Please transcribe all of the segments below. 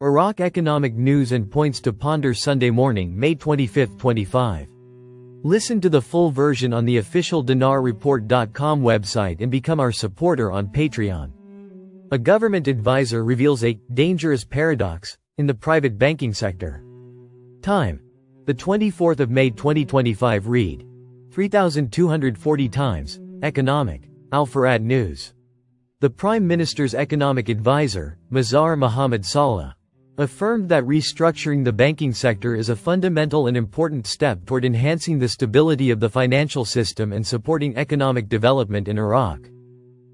Iraq economic news and points to ponder Sunday morning, May 25, 25. Listen to the full version on the official dinarreport.com website and become our supporter on Patreon. A government advisor reveals a dangerous paradox in the private banking sector. Time: the 24th of May 2025. Read 3,240 times. Economic. Al-Farad News. The Prime Minister's economic advisor, Mazhar Mohammad Saleh, affirmed that restructuring the banking sector is a fundamental and important step toward enhancing the stability of the financial system and supporting economic development in Iraq.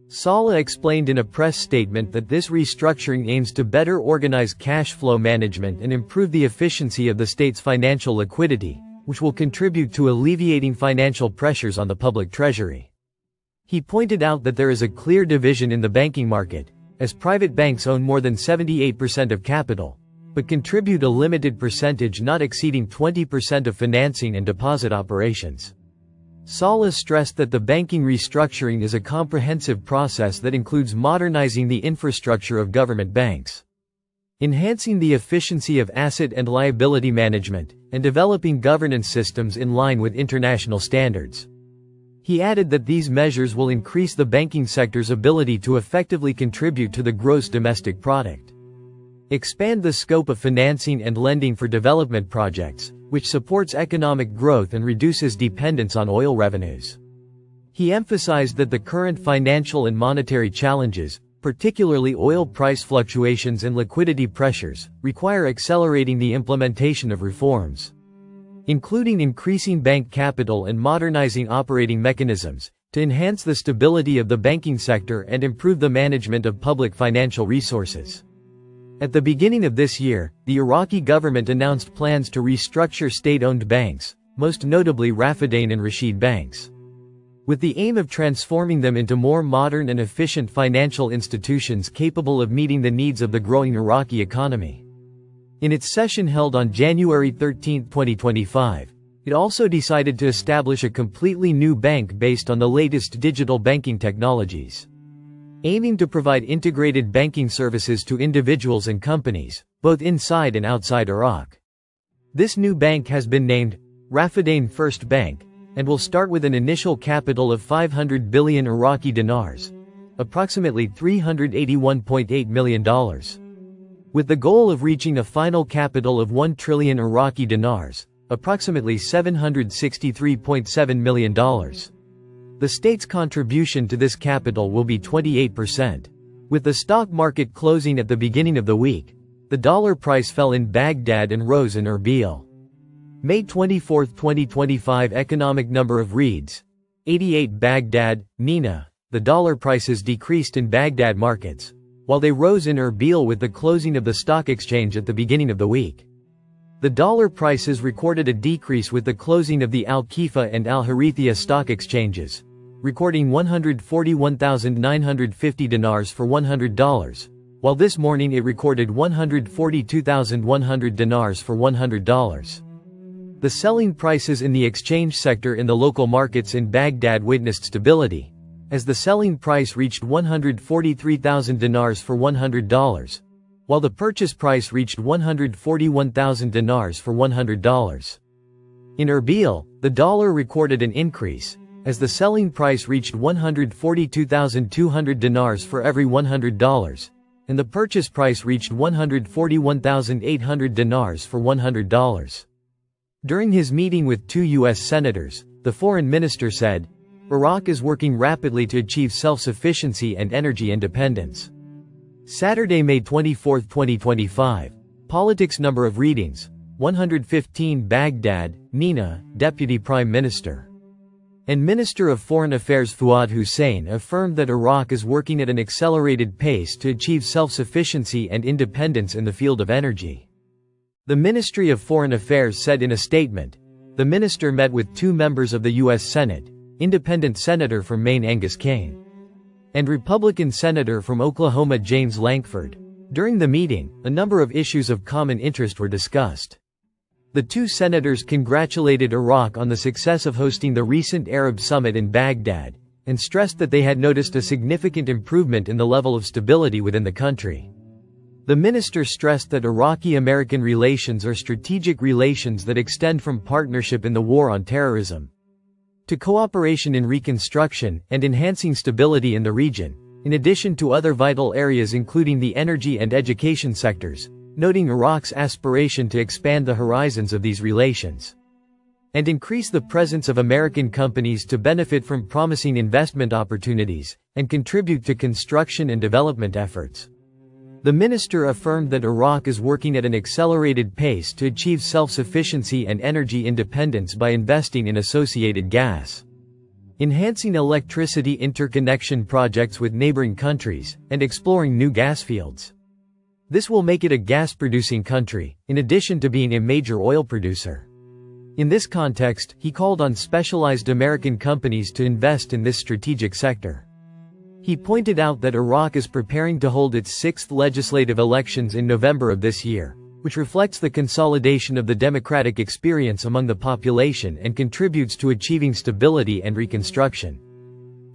Saleh explained in a press statement that this restructuring aims to better organize cash flow management and improve the efficiency of the state's financial liquidity, which will contribute to alleviating financial pressures on the public treasury. He pointed out that there is a clear division in the banking market, as private banks own more than 78% of capital, but contribute a limited percentage not exceeding 20% of financing and deposit operations. Saleh stressed that the banking restructuring is a comprehensive process that includes modernizing the infrastructure of government banks, enhancing the efficiency of asset and liability management, and developing governance systems in line with international standards. He added that these measures will increase the banking sector's ability to effectively contribute to the gross domestic product, expand the scope of financing and lending for development projects, which supports economic growth and reduces dependence on oil revenues. He emphasized that the current financial and monetary challenges, particularly oil price fluctuations and liquidity pressures, require accelerating the implementation of reforms, including increasing bank capital and modernizing operating mechanisms, to enhance the stability of the banking sector and improve the management of public financial resources. At the beginning of this year, the Iraqi government announced plans to restructure state-owned banks, most notably Rafadain and Rashid banks, with the aim of transforming them into more modern and efficient financial institutions capable of meeting the needs of the growing Iraqi economy. In its session held on January 13, 2025, it also decided to establish a completely new bank based on the latest digital banking technologies, aiming to provide integrated banking services to individuals and companies, both inside and outside Iraq. This new bank has been named Rafadain First Bank, and will start with an initial capital of 500 billion Iraqi dinars, approximately $381.8 million, with the goal of reaching a final capital of 1 trillion Iraqi dinars, approximately $763.7 million. The state's contribution to this capital will be 28%. With the stock market closing at the beginning of the week, the dollar price fell in Baghdad and rose in Erbil. May 24, 2025 economic number of reads: 88 Baghdad, Nina. The dollar prices decreased in Baghdad markets, while they rose in Erbil with the closing of the stock exchange at the beginning of the week. The dollar prices recorded a decrease with the closing of the Al-Kifa and Al-Harithia stock exchanges, recording 141,950 dinars for $100, while this morning it recorded 142,100 dinars for $100. The selling prices in the exchange sector in the local markets in Baghdad witnessed stability, as the selling price reached 143,000 dinars for $100, while the purchase price reached 141,000 dinars for $100. In Erbil, the dollar recorded an increase, as the selling price reached 142,200 dinars for every $100, and the purchase price reached 141,800 dinars for $100. During his meeting with 2 U.S. senators, the foreign minister said, "Iraq is working rapidly to achieve self-sufficiency and energy independence." Saturday, May 24, 2025. Politics number of readings: 115 Baghdad, Nina, Deputy Prime Minister and Minister of Foreign Affairs Fuad Hussein affirmed that Iraq is working at an accelerated pace to achieve self-sufficiency and independence in the field of energy. The Ministry of Foreign Affairs said in a statement, the minister met with 2 members of the U.S. Senate, Independent Senator from Maine Angus Kane and Republican Senator from Oklahoma James Lankford. During the meeting, a number of issues of common interest were discussed. The 2 senators congratulated Iraq on the success of hosting the recent Arab summit in Baghdad, and stressed that they had noticed a significant improvement in the level of stability within the country. The minister stressed that Iraqi-American relations are strategic relations that extend from partnership in the war on terrorism to cooperation in reconstruction and enhancing stability in the region, in addition to other vital areas including the energy and education sectors, noting Iraq's aspiration to expand the horizons of these relations and increase the presence of American companies to benefit from promising investment opportunities and contribute to construction and development efforts. The minister affirmed that Iraq is working at an accelerated pace to achieve self-sufficiency and energy independence by investing in associated gas, enhancing electricity interconnection projects with neighboring countries, and exploring new gas fields. This will make it a gas-producing country, in addition to being a major oil producer. In this context, he called on specialized American companies to invest in this strategic sector. He pointed out that Iraq is preparing to hold its 6th legislative elections in November of this year, which reflects the consolidation of the democratic experience among the population and contributes to achieving stability and reconstruction.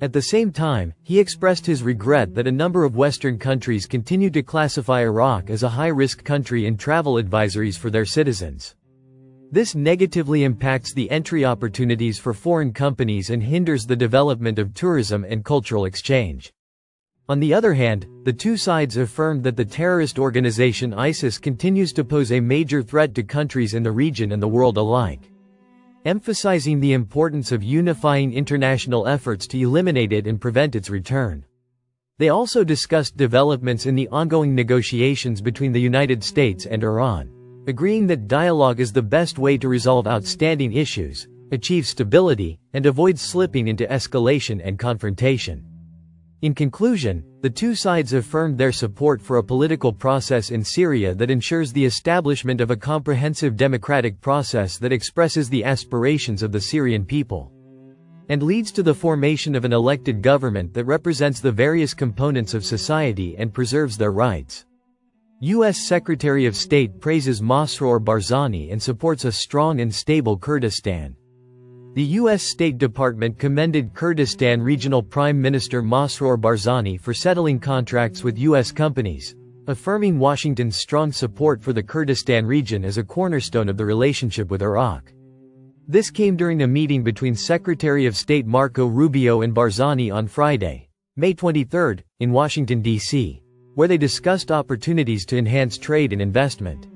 At the same time, he expressed his regret that a number of Western countries continue to classify Iraq as a high-risk country in travel advisories for their citizens. This negatively impacts the entry opportunities for foreign companies and hinders the development of tourism and cultural exchange. On the other hand, the two sides affirmed that the terrorist organization ISIS continues to pose a major threat to countries in the region and the world alike, emphasizing the importance of unifying international efforts to eliminate it and prevent its return. They also discussed developments in the ongoing negotiations between the United States and Iran, agreeing that dialogue is the best way to resolve outstanding issues, achieve stability, and avoid slipping into escalation and confrontation. In conclusion, the two sides affirmed their support for a political process in Syria that ensures the establishment of a comprehensive democratic process that expresses the aspirations of the Syrian people and leads to the formation of an elected government that represents the various components of society and preserves their rights. U.S. Secretary of State praises Masroor Barzani and supports a strong and stable Kurdistan. The U.S. State Department commended Kurdistan Regional Prime Minister Masroor Barzani for settling contracts with U.S. companies, affirming Washington's strong support for the Kurdistan region as a cornerstone of the relationship with Iraq. This came during a meeting between Secretary of State Marco Rubio and Barzani on Friday, May 23, in Washington, D.C., where they discussed opportunities to enhance trade and investment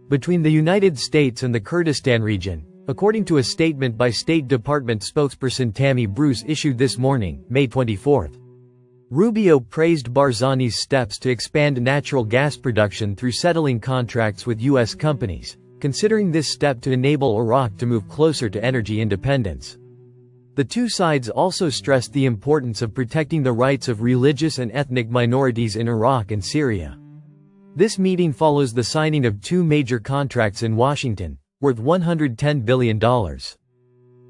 between the United States and the Kurdistan region, according to a statement by State Department spokesperson Tammy Bruce issued this morning, May 24. Rubio praised Barzani's steps to expand natural gas production through settling contracts with U.S. companies, considering this step to enable Iraq to move closer to energy independence. The two sides also stressed the importance of protecting the rights of religious and ethnic minorities in Iraq and Syria. This meeting follows the signing of two major contracts in Washington, worth $110 billion,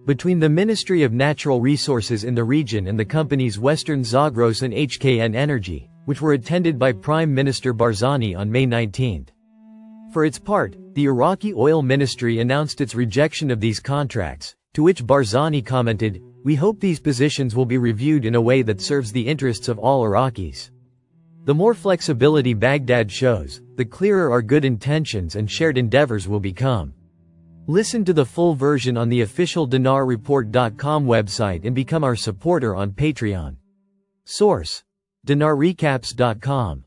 between the Ministry of Natural Resources in the region and the companies Western Zagros and HKN Energy, which were attended by Prime Minister Barzani on May 19. For its part, the Iraqi Oil Ministry announced its rejection of these contracts, to which Barzani commented, "We hope these positions will be reviewed in a way that serves the interests of all Iraqis." The more flexibility Baghdad shows, the clearer our good intentions and shared endeavors will become. Listen to the full version on the official dinarreport.com website and become our supporter on Patreon. Source: dinarrecaps.com